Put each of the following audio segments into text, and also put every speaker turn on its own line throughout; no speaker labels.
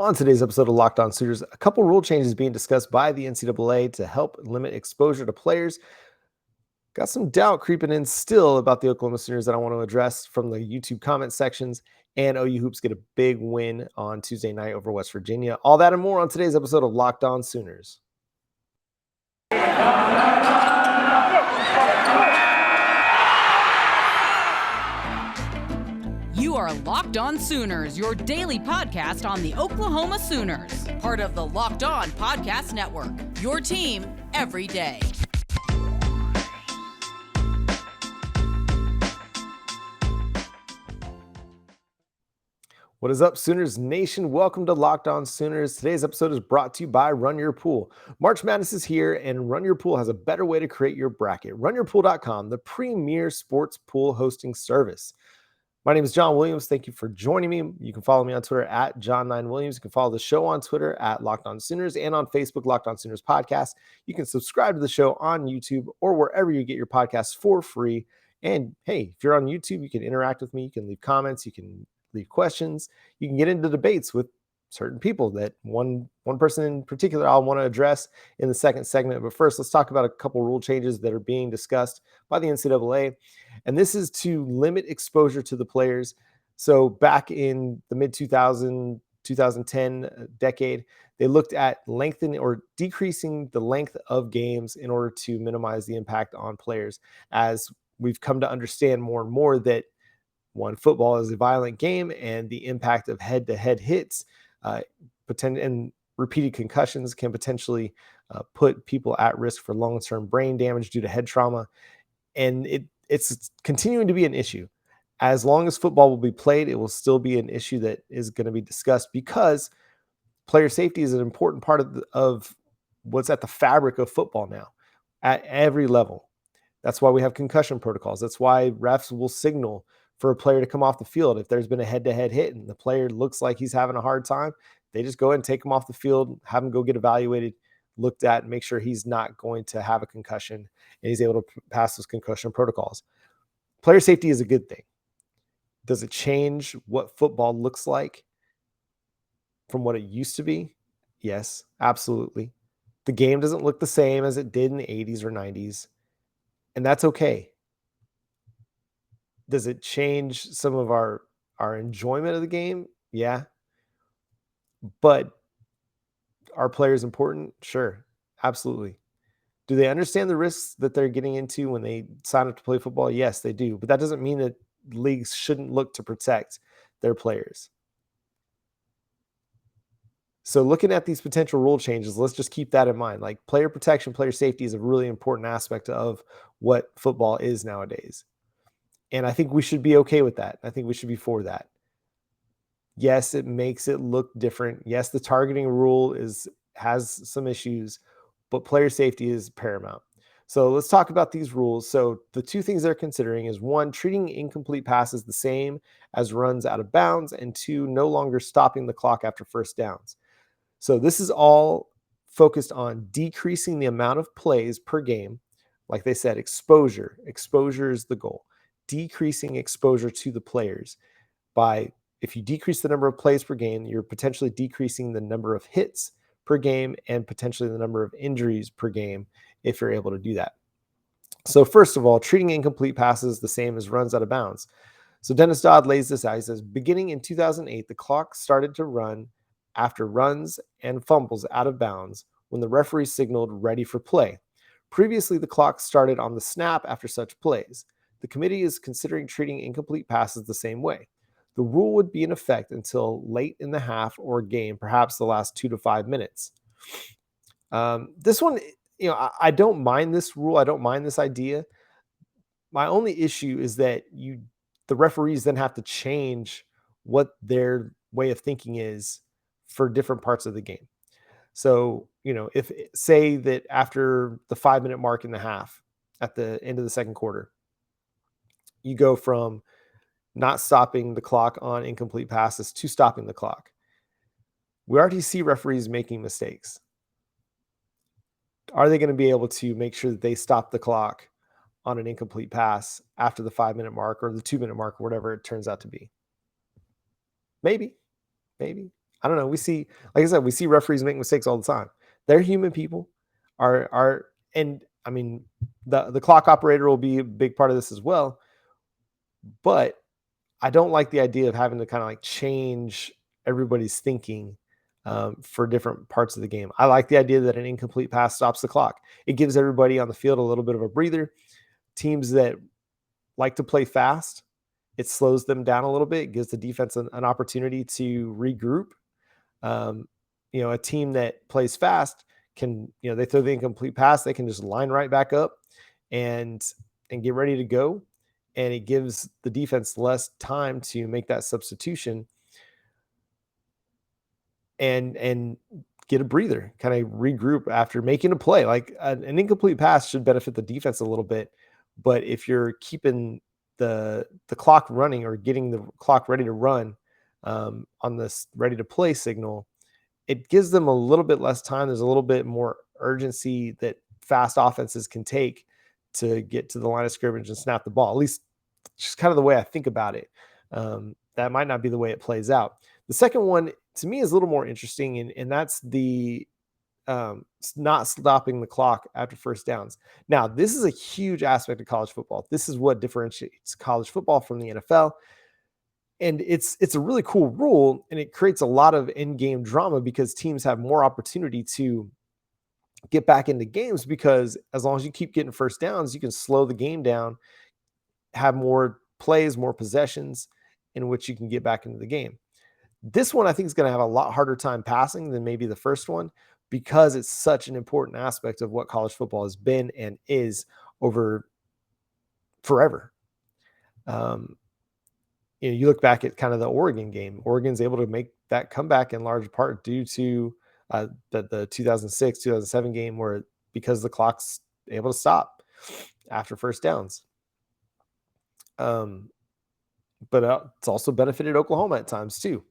On today's episode of Locked On Sooners, a couple rule changes being discussed by the NCAA to help limit exposure to players. Got some doubt creeping in still about the Oklahoma Sooners that I want to address from the YouTube comment sections. And OU Hoops get a big win on Tuesday night over West Virginia. All that and more on today's episode of Locked On Sooners.
You are Locked On Sooners, your daily podcast on the Oklahoma Sooners, part of the Locked On Podcast Network, your team every day.
What is up, Sooners Nation? Welcome to Locked On Sooners. Today's episode is brought to you by Run Your Pool. March Madness is here, and Run Your Pool has a better way to create your bracket. RunYourPool.com, the premier sports pool hosting service. My name is John Williams. Thank you for joining me. You can follow me on Twitter at John9Williams. You can follow the show on Twitter at Locked On Sooners and on Facebook, Locked On Sooners Podcast. You can subscribe to the show on YouTube or wherever you get your podcasts for free. And hey, if you're on YouTube, you can interact with me. You can leave comments. You can leave questions. You can get into debates with certain people that one person in particular I'll want to address in the second segment. But first, let's talk about a couple rule changes that are being discussed by the NCAA. And this is to limit exposure to the players. So back in the mid-2000, 2010 decade, they looked at lengthening or decreasing the length of games in order to minimize the impact on players. As we've come to understand more and more that football is a violent game, and the impact of head-to-head hits and repeated concussions can potentially put people at risk for long-term brain damage due to head trauma. And it's continuing to be an issue. As long as football will be played, it will still be an issue that is going to be discussed because player safety is an important part of what's at the fabric of football now at every level. That's why we have concussion protocols. That's why refs will signal for a player to come off the field. If there's been a head-to-head hit and the player looks like he's having a hard time, they just go ahead and take him off the field, have him go get evaluated, looked at, and make sure he's not going to have a concussion and he's able to pass those concussion protocols. Player safety is a good thing. Does it change what football looks like from what it used to be? Yes, absolutely. The game doesn't look the same as it did in the 80s or 90s, and that's okay. Does it change some of our enjoyment of the game? Yeah. But are players important? Sure. Absolutely. Do they understand the risks that they're getting into when they sign up to play football? Yes, they do. But that doesn't mean that leagues shouldn't look to protect their players. So looking at these potential rule changes, let's just keep that in mind. Like, player protection, player safety is a really important aspect of what football is nowadays. And I think we should be okay with that. I think we should be for that. Yes, it makes it look different. Yes, the targeting rule has some issues, but player safety is paramount. So let's talk about these rules. So the two things they're considering is, one, treating incomplete passes the same as runs out of bounds, and two, no longer stopping the clock after first downs. So this is all focused on decreasing the amount of plays per game. Like they said, exposure is the goal. Decreasing exposure to the players by, if you decrease the number of plays per game, you're potentially decreasing the number of hits per game and potentially the number of injuries per game if you're able to do that. So first of all, treating incomplete passes the same as runs out of bounds. So Dennis Dodd lays this out. He says, beginning in 2008, the clock started to run after runs and fumbles out of bounds when the referee signaled ready for play. Previously, the clock started on the snap after such plays. The committee is considering treating incomplete passes the same way. The rule would be in effect until late in the half or game, perhaps the last 2 to 5 minutes. This one, I don't mind this rule. I don't mind this idea. My only issue is that the referees then have to change what their way of thinking is for different parts of the game. So, if say that after the 5-minute mark in the half, at the end of the second quarter, you go from not stopping the clock on incomplete passes to stopping the clock. We already see referees making mistakes. Are they going to be able to make sure that they stop the clock on an incomplete pass after the 5-minute mark or the 2-minute mark or whatever it turns out to be? Maybe. I don't know. We see, like I said, we see referees make mistakes all the time. They're human people. And I mean, the clock operator will be a big part of this as well. But I don't like the idea of having to kind of like change everybody's thinking for different parts of the game. I like the idea that an incomplete pass stops the clock. It gives everybody on the field a little bit of a breather. Teams that like to play fast, it slows them down a little bit. It gives the defense an opportunity to regroup. Um, a team that plays fast can, they throw the incomplete pass, they can just line right back up and get ready to go. And it gives the defense less time to make that substitution and get a breather, kind of regroup after making a play. Like an incomplete pass should benefit the defense a little bit, but if you're keeping the clock running or getting the clock ready to run on this ready to play signal, it gives them a little bit less time. There's a little bit more urgency that fast offenses can take to get to the line of scrimmage and snap the ball. At least just kind of the way I think about it. That might not be the way it plays out. The second one to me is a little more interesting, and that's the not stopping the clock after first downs. Now, this is a huge aspect of college football. This is what differentiates college football from the NFL. And it's a really cool rule, and it creates a lot of in-game drama because teams have more opportunity to get back into games, because as long as you keep getting first downs, you can slow the game down, have more plays, more possessions in which you can get back into the game. This one I think is going to have a lot harder time passing than maybe the first one, because it's such an important aspect of what college football has been and is over forever. You look back at kind of the Oregon game. Oregon's able to make that comeback in large part due to the 2006, 2007 game, where because the clock's able to stop after first downs. But it's also benefited Oklahoma at times too.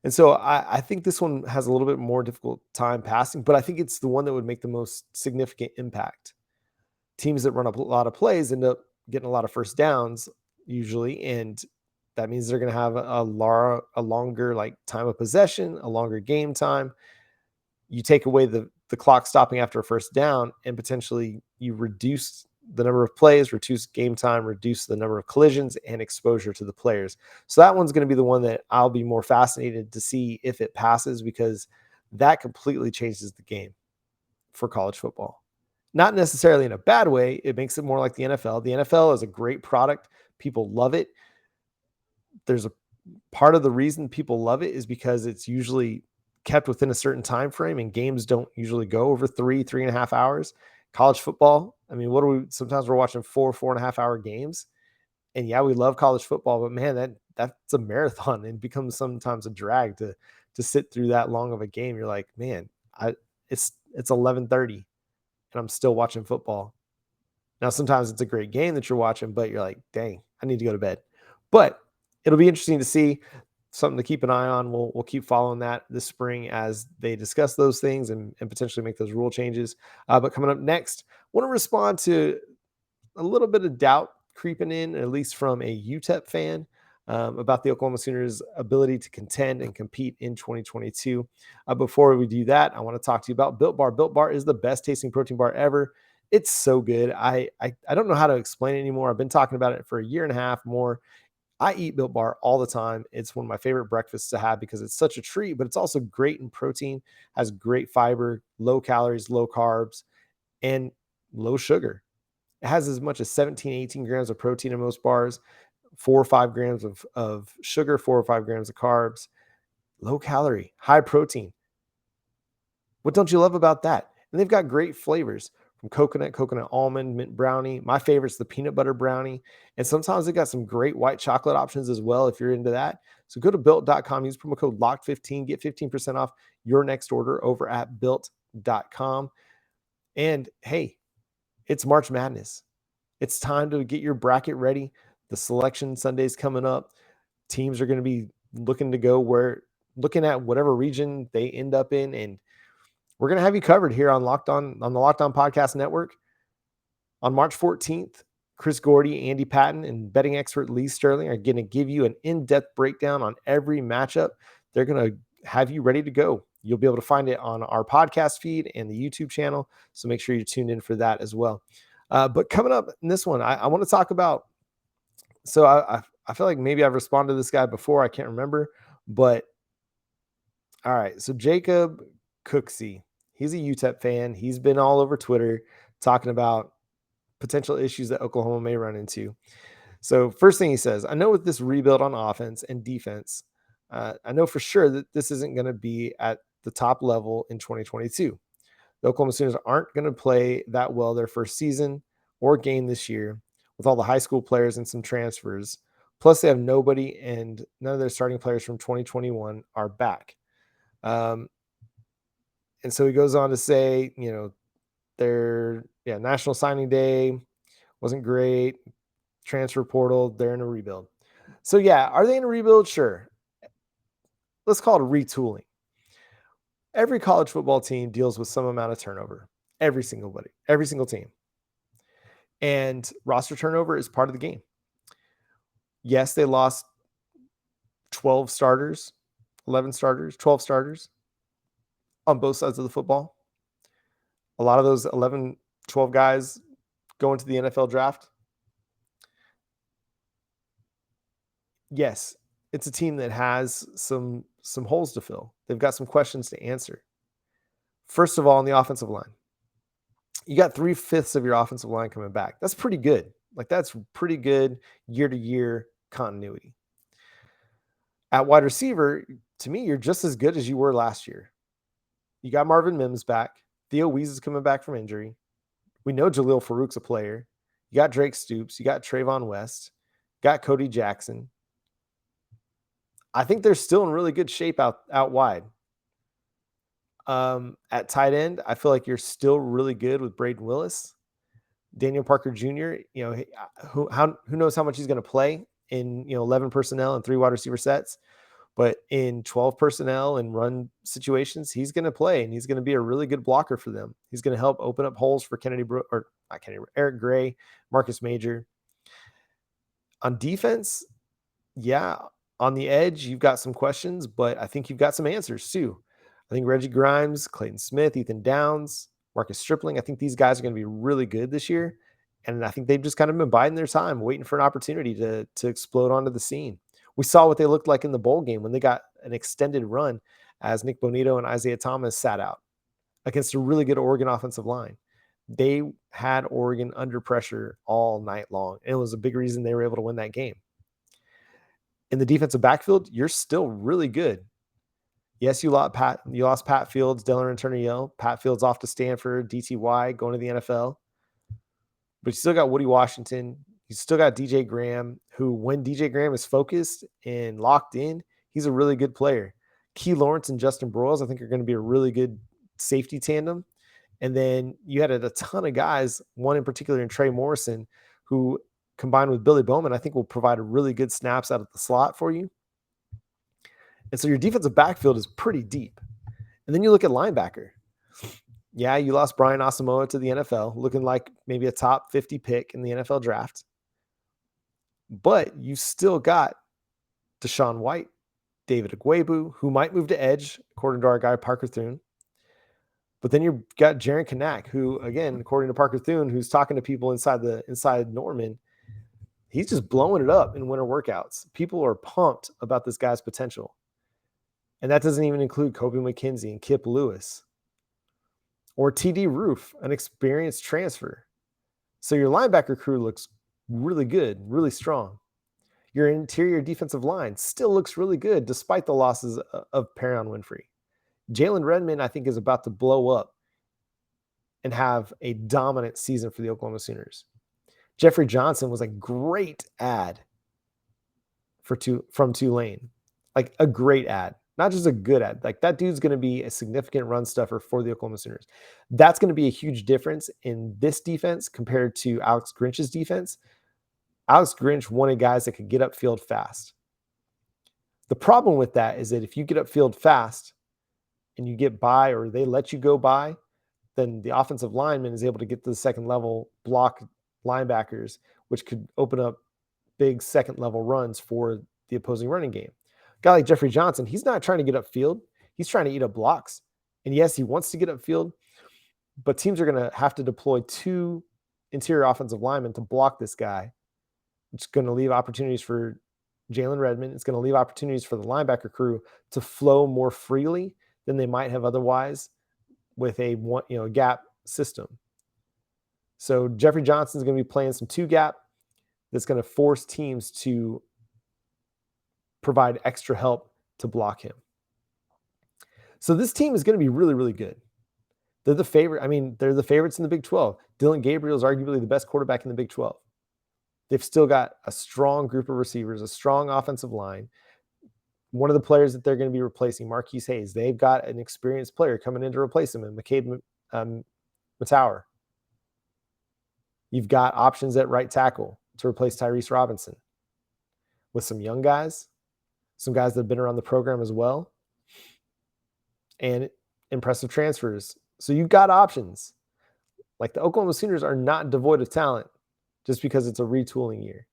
And so I think this one has a little bit more difficult time passing, but I think it's the one that would make the most significant impact. Teams that run a lot of plays end up getting a lot of first downs usually, and that means they're going to have a longer like time of possession, a longer game time. You take away the clock stopping after a first down, and potentially you reduce the number of plays, reduce game time, reduce the number of collisions and exposure to the players. So that one's going to be the one that I'll be more fascinated to see if it passes, because that completely changes the game for college football. Not necessarily in a bad way. It makes it more like the NFL. The NFL is a great product. People love it. There's a part of the reason people love it is because it's usually kept within a certain time frame, and games don't usually go over 3.5 hours. College football, I mean, sometimes we're watching 4.5 hour games, and yeah, we love college football, but man, that's a marathon, and becomes sometimes a drag to sit through that long of a game. You're like, man, it's 11:30 and I'm still watching football. Now, sometimes it's a great game that you're watching, but you're like, dang, I need to go to bed. But it'll be interesting to see, something to keep an eye on. We'll keep following that this spring as they discuss those things and potentially make those rule changes. But coming up next, I want to respond to a little bit of doubt creeping in, at least from a UTEP fan, about the Oklahoma Sooners' ability to contend and compete in 2022. Before we do that, I want to talk to you about Built Bar. Built Bar is the best tasting protein bar ever. It's so good. I don't know how to explain it anymore. I've been talking about it for a year and a half more. I eat Built Bar all the time. It's one of my favorite breakfasts to have because it's such a treat, but it's also great in protein, has great fiber, low calories, low carbs, and low sugar. It has as much as 17, 18 grams of protein in most bars, 4 or 5 grams of sugar, 4 or 5 grams of carbs, low calorie, high protein. What don't you love about that? And they've got great flavors, from coconut almond, mint brownie. My favorite's the peanut butter brownie. And sometimes they got some great white chocolate options as well if you're into that. So go to built.com, use promo code LOCKED15, get 15% off your next order over at built.com. And hey, it's March Madness. It's time to get your bracket ready. The selection Sunday's coming up. Teams are going to be looking at whatever region they end up in, and we're going to have you covered here on the Locked On Podcast Network. On March 14th, Chris Gordy, Andy Patton, and betting expert Lee Sterling are going to give you an in-depth breakdown on every matchup. They're going to have you ready to go. You'll be able to find it on our podcast feed and the YouTube channel. So make sure you're tuned in for that as well. But coming up in this one, I want to talk about. So I feel like maybe I've responded to this guy before. I can't remember. But all right. So Jacob Cooksey, he's a UTEP fan. He's been all over Twitter talking about potential issues that Oklahoma may run into. So first thing he says, I know with this rebuild on offense and defense, I know for sure that this isn't going to be at the top level in 2022. The Oklahoma Sooners aren't going to play that well their first season or game this year with all the high school players and some transfers. Plus, they have nobody, and none of their starting players from 2021 are back. And so he goes on to say, their National Signing Day wasn't great. Transfer portal, they're in a rebuild. So are they in a rebuild? Sure. Let's call it a retooling. Every college football team deals with some amount of turnover. Every single team. And roster turnover is part of the game. Yes, they lost 12 starters, 11 starters, 12 starters on both sides of the football. A lot of those 11, 12 guys go into the NFL draft. Yes, it's a team that has some holes to fill. They've got some questions to answer. First of all, on the offensive line, you got 3/5 of your offensive line coming back. That's pretty good. That's pretty good year-to-year continuity. At wide receiver, to me, you're just as good as you were last year. You got Marvin Mims back. Theo Wease is coming back from injury. We know Jaleel Farouk's a player. You got Drake Stoops. You got Trayvon West. You got Cody Jackson. I think they're still in really good shape out wide. At tight end, I feel like you're still really good with Braden Willis. Daniel Parker Jr., who knows how much he's going to play in 11 personnel and 3 wide receiver sets, but in 12 personnel and run situations, he's going to play, and he's going to be a really good blocker for them. He's going to help open up holes for Eric Gray, Marcus Major. On defense, on the edge, you've got some questions, but I think you've got some answers too. I think Reggie Grimes, Clayton Smith, Ethan Downs, Marcus Stripling, I think these guys are going to be really good this year. And I think they've just kind of been biding their time, waiting for an opportunity to explode onto the scene. We saw what they looked like in the bowl game when they got an extended run as Nick Bonito and Isaiah Thomas sat out against a really good Oregon offensive line. They had Oregon under pressure all night long. And it was a big reason they were able to win that game. In the defensive backfield, you're still really good. Yes, you lost Pat Fields, Dillon Turner-Yell. Pat Fields off to Stanford, DTY, going to the NFL. But you still got Woody Washington. You still got DJ Graham, who, when DJ Graham is focused and locked in, he's a really good player. Key Lawrence and Justin Broyles, I think, are going to be a really good safety tandem. And then you had a ton of guys, one in particular in Trey Morrison, who combined with Billy Bowman, I think will provide a really good snaps out of the slot for you. And so your defensive backfield is pretty deep. And then you look at linebacker. Yeah, you lost Brian Asamoah to the NFL, looking like maybe a top 50 pick in the NFL draft. But you still got Deshaun White, David Agwebu, who might move to edge, according to our guy Parker Thune. But then you've got Jaron Kanak, who, again, according to Parker Thune, who's talking to people inside Norman, he's just blowing it up in winter workouts. People are pumped about this guy's potential. And that doesn't even include Kobe McKenzie and Kip Lewis. Or TD Roof, an experienced transfer. So your linebacker crew looks really good, really strong. Your interior defensive line still looks really good despite the losses of Perion Winfrey. Jalen Redmond, I think, is about to blow up and have a dominant season for the Oklahoma Sooners. Jeffrey Johnson was a great ad from Tulane. Like a great ad. Not just a good ad. Like that dude's going to be a significant run stuffer for the Oklahoma Sooners. That's going to be a huge difference in this defense compared to Alex Grinch's defense. Alex Grinch wanted guys that could get upfield fast. The problem with that is that if you get upfield fast and you get by, or they let you go by, then the offensive lineman is able to get to the second level, block linebackers, which could open up big second level runs for the opposing running game. A guy like Jeffrey Johnson, he's not trying to get upfield. He's trying to eat up blocks. And yes, he wants to get upfield, but teams are going to have to deploy 2 interior offensive linemen to block this guy. It's going to leave opportunities for Jalen Redmond. It's going to leave opportunities for the linebacker crew to flow more freely than they might have otherwise with a gap system. So Jeffrey Johnson's going to be playing some 2-gap that's going to force teams to provide extra help to block him. So this team is going to be really, really good. They're the favorite. I mean, they're the favorites in the Big 12. Dylan Gabriel is arguably the best quarterback in the Big 12. They've still got a strong group of receivers, a strong offensive line. One of the players that they're going to be replacing, Marquise Hayes, they've got an experienced player coming in to replace him, and McCade Matauer. You've got options at right tackle to replace Tyrese Robinson with some young guys, some guys that have been around the program as well, and impressive transfers. So you've got options. Like, the Oklahoma Sooners are not devoid of talent just because it's a retooling year.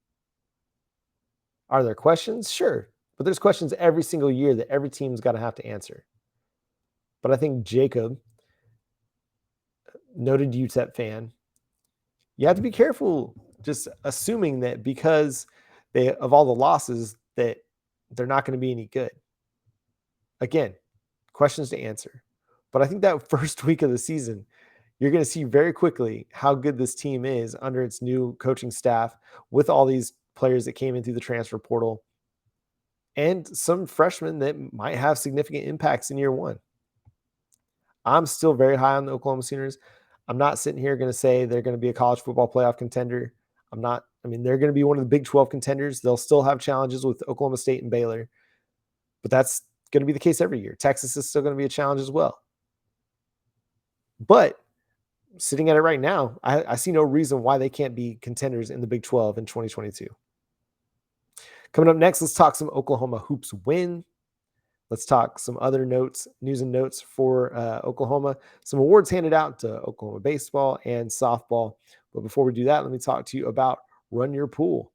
Are there questions? Sure. But there's questions every single year that every team's got to have to answer. But I think Jacob, noted UTEP fan, you have to be careful just assuming that because of all the losses that they're not going to be any good. Again, questions to answer. But I think that first week of the season, you're going to see very quickly how good this team is under its new coaching staff with all these players that came in through the transfer portal and some freshmen that might have significant impacts in year one. I'm still very high on the Oklahoma Sooners. I'm not sitting here going to say they're going to be a college football playoff contender. They're going to be one of the Big 12 contenders. They'll still have challenges with Oklahoma State and Baylor, but that's going to be the case every year. Texas is still going to be a challenge as well. But sitting at it right now, I see no reason why they can't be contenders in the Big 12 in 2022. Coming up next, let's talk some Oklahoma hoops win. Let's talk some other news and notes for Oklahoma. Some awards handed out to Oklahoma baseball and softball. But before we do that, let me talk to you about Run Your Pool.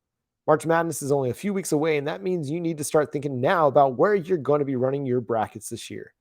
March Madness is only a few weeks away, and that means you need to start thinking now about where you're going to be running your brackets this year.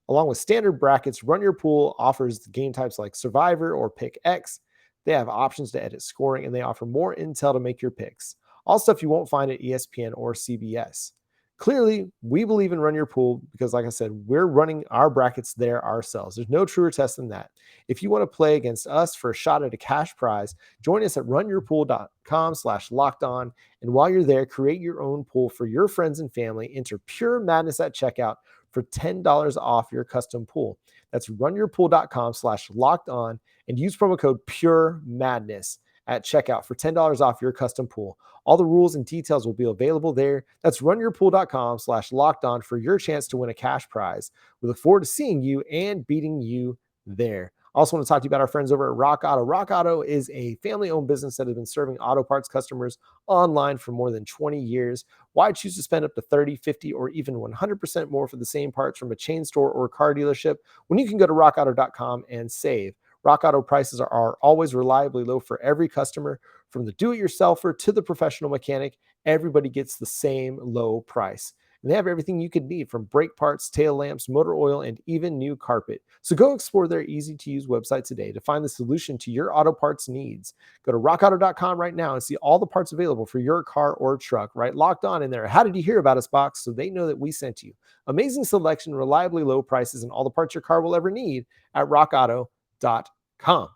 Along with standard brackets, Run Your Pool offers game types like Survivor or Pick X. They have options to edit scoring, and they offer more intel to make your picks. All stuff you won't find at ESPN or CBS. Clearly, we believe in Run Your Pool because, like I said, we're running our brackets there ourselves. There's no truer test than that. If you want to play against us for a shot at a cash prize, join us at runyourpool.com/lockedon. And while you're there, create your own pool for your friends and family. Enter Pure Madness at checkout for $10 off your custom pool. That's runyourpool.com/lockedon and use promo code Pure Madness at checkout for $10 off your custom pool. All the rules and details will be available there. That's runyourpool.com/lockedon for your chance to win a cash prize. We look forward to seeing you and beating you there. I also want to talk to you about our friends over at Rock Auto. Rock Auto is a family-owned business that has been serving auto parts customers online for more than 20 years. Why choose to spend up to 30, 50, or even 100% more for the same parts from a chain store or car dealership when you can go to rockauto.com and save? Rock Auto prices are always reliably low for every customer. From the do-it-yourselfer to the professional mechanic, everybody gets the same low price. And they have everything you could need, from brake parts, tail lamps, motor oil, and even new carpet. So go explore their easy-to-use website today to find the solution to your auto parts needs. Go to rockauto.com right now and see all the parts available for your car or truck. Right, Locked On in there. How did you hear about us box, so they know that we sent you. Amazing selection, reliably low prices, and all the parts your car will ever need at rockauto.com.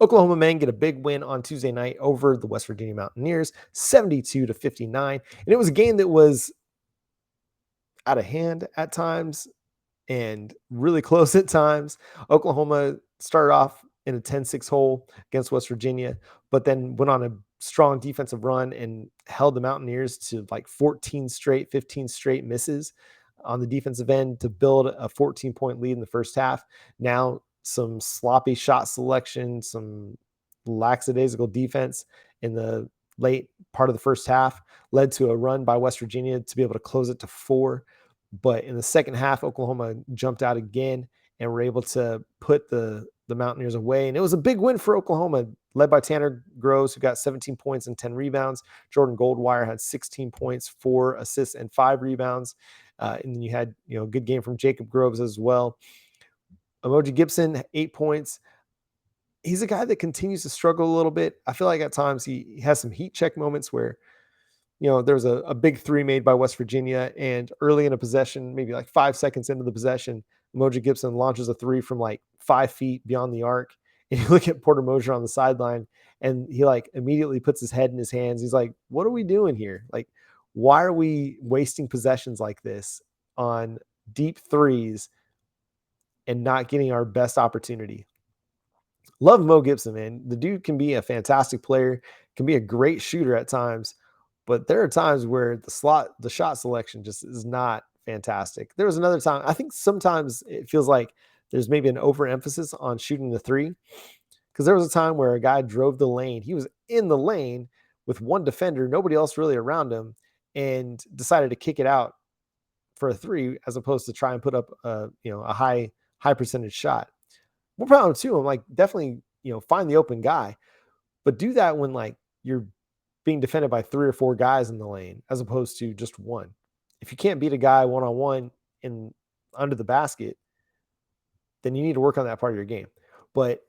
Oklahoma men get a big win on Tuesday night over the West Virginia Mountaineers, 72-59. And it was a game that was out of hand at times and really close at times. Oklahoma started off in a 10-6 hole against West Virginia, but then went on a strong defensive run and held the Mountaineers to like 15 straight misses on the defensive end to build a 14-point lead in the first half. Now, some sloppy shot selection, some lackadaisical defense in the late part of the first half led to a run by West Virginia to be able to close it to 4. But in the second half, Oklahoma jumped out again and were able to put the Mountaineers away. And it was a big win for Oklahoma, led by Tanner Groves, who got 17 points and 10 rebounds. Jordan Goldwire had 16 points, 4 assists, and 5 rebounds. And then you had, a good game from Jacob Groves as well. Emoji Gibson, 8 points. He's a guy that continues to struggle a little bit. I feel like at times he has some heat check moments where, there was a big three made by West Virginia, and early in a possession, maybe like 5 seconds into the possession, Emoji Gibson launches a three from like 5 feet beyond the arc. And you look at Porter Mosier on the sideline, and he like immediately puts his head in his hands. He's like, what are we doing here? Like, why are we wasting possessions like this on deep threes and not getting our best opportunity? Love Mo Gibson, man. The dude can be a fantastic player, can be a great shooter at times, but there are times where the shot selection just is not fantastic. There was another time, I think sometimes it feels like there's maybe an overemphasis on shooting the three, because there was a time where a guy drove the lane. He was in the lane with one defender, nobody else really around him, and decided to kick it out for a three as opposed to try and put up a high percentage shot. More power to him. Like, definitely, find the open guy, but do that when like you're being defended by 3 or 4 guys in the lane as opposed to just one. If you can't beat a guy one-on-one in under the basket, then you need to work on that part of your game. But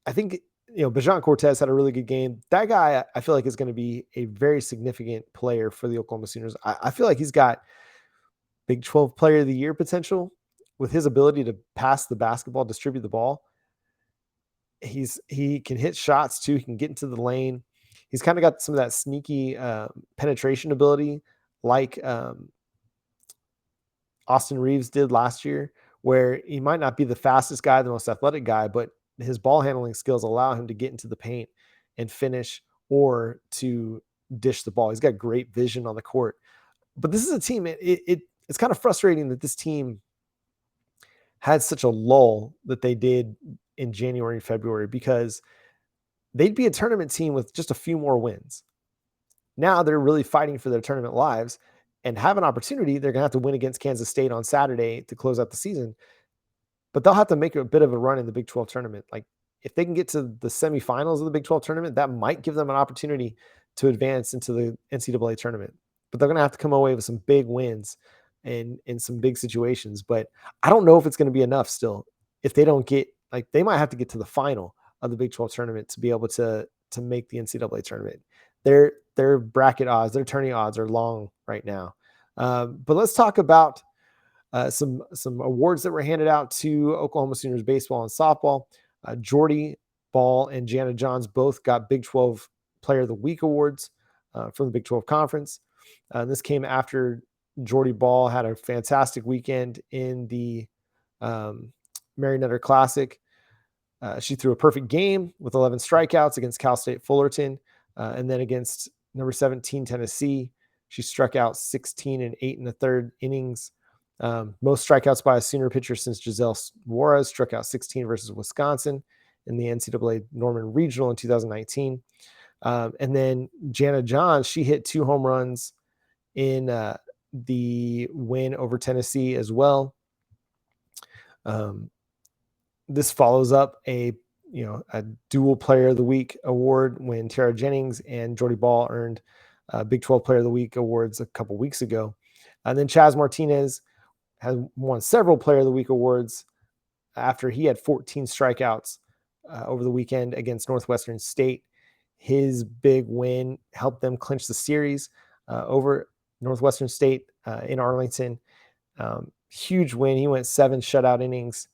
I think, Bajan Cortez had a really good game. That guy, I feel like, is going to be a very significant player for the Oklahoma Sooners. I feel like he's got Big 12 Player of the Year potential with his ability to pass the basketball, distribute the ball. He can hit shots too. He can get into the lane. He's kind of got some of that sneaky penetration ability, like Austin Reeves did last year, where he might not be the fastest guy, the most athletic guy, but his ball handling skills allow him to get into the paint and finish or to dish the ball. He's got great vision on the court. But this is a team, it's kind of frustrating that this team had such a lull that they did in January and February, because they'd be a tournament team with just a few more wins. Now they're really fighting for their tournament lives and have an opportunity. They're going to have to win against Kansas State on Saturday to close out the season, but they'll have to make a bit of a run in the Big 12 tournament. Like, if they can get to the semifinals of the Big 12 tournament, that might give them an opportunity to advance into the NCAA tournament. But they're going to have to come away with some big wins and in some big situations. But I don't know if it's going to be enough still. If they don't get, like, they might have to get to the final of the Big 12 tournament to be able to make the NCAA tournament. Their bracket odds, their tourney odds are long right now. But let's talk about some awards that were handed out to Oklahoma Sooners baseball and softball. Jordy Ball and Jana Johns both got Big 12 Player of the Week awards from the Big 12 Conference. This came after Jordy Ball had a fantastic weekend in the Marionette Classic. She threw a perfect game with 11 strikeouts against Cal State Fullerton, and then against number 17 Tennessee, she struck out 16 and 8 in the third innings. Most strikeouts by a Sooner pitcher since Giselle Suarez struck out 16 versus Wisconsin in the NCAA Norman Regional in 2019. And then Jana Johns, she hit 2 home runs in the win over Tennessee as well. This follows up a dual Player of the Week award when Tara Jennings and Jordy Ball earned Big 12 Player of the Week awards a couple weeks ago. And then Chaz Martinez has won several Player of the Week awards after he had 14 strikeouts over the weekend against Northwestern State. His big win helped them clinch the series over Northwestern State in Arlington. Huge win. He went 7 shutout innings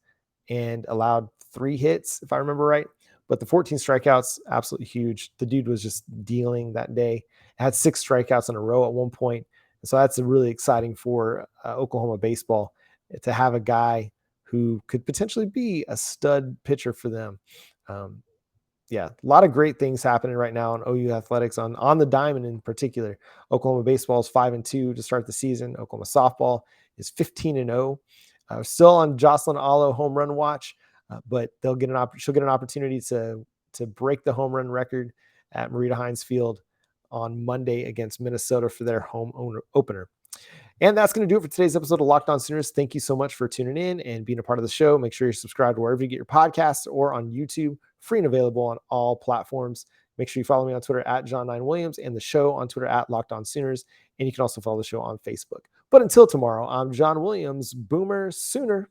and allowed 3 hits, if I remember right. But the 14 strikeouts, absolutely huge. The dude was just dealing that day. Had 6 strikeouts in a row at one point. So that's really exciting for Oklahoma baseball to have a guy who could potentially be a stud pitcher for them. A lot of great things happening right now in OU athletics on the diamond in particular. Oklahoma baseball is 5-2 to start the season. Oklahoma softball is 15-0. Still on Jocelyn Allo home run watch, but she'll get an opportunity to break the home run record at Marita Hines Field on Monday against Minnesota for their home opener. And that's going to do it for today's episode of Locked On Sooners. Thank you so much for tuning in and being a part of the show. Make sure you're subscribed wherever you get your podcasts or on YouTube, free and available on all platforms. Make sure you follow me on Twitter at John9Williams and the show on Twitter at Locked On Sooners. And you can also follow the show on Facebook. But until tomorrow, I'm John Williams, Boomer Sooner.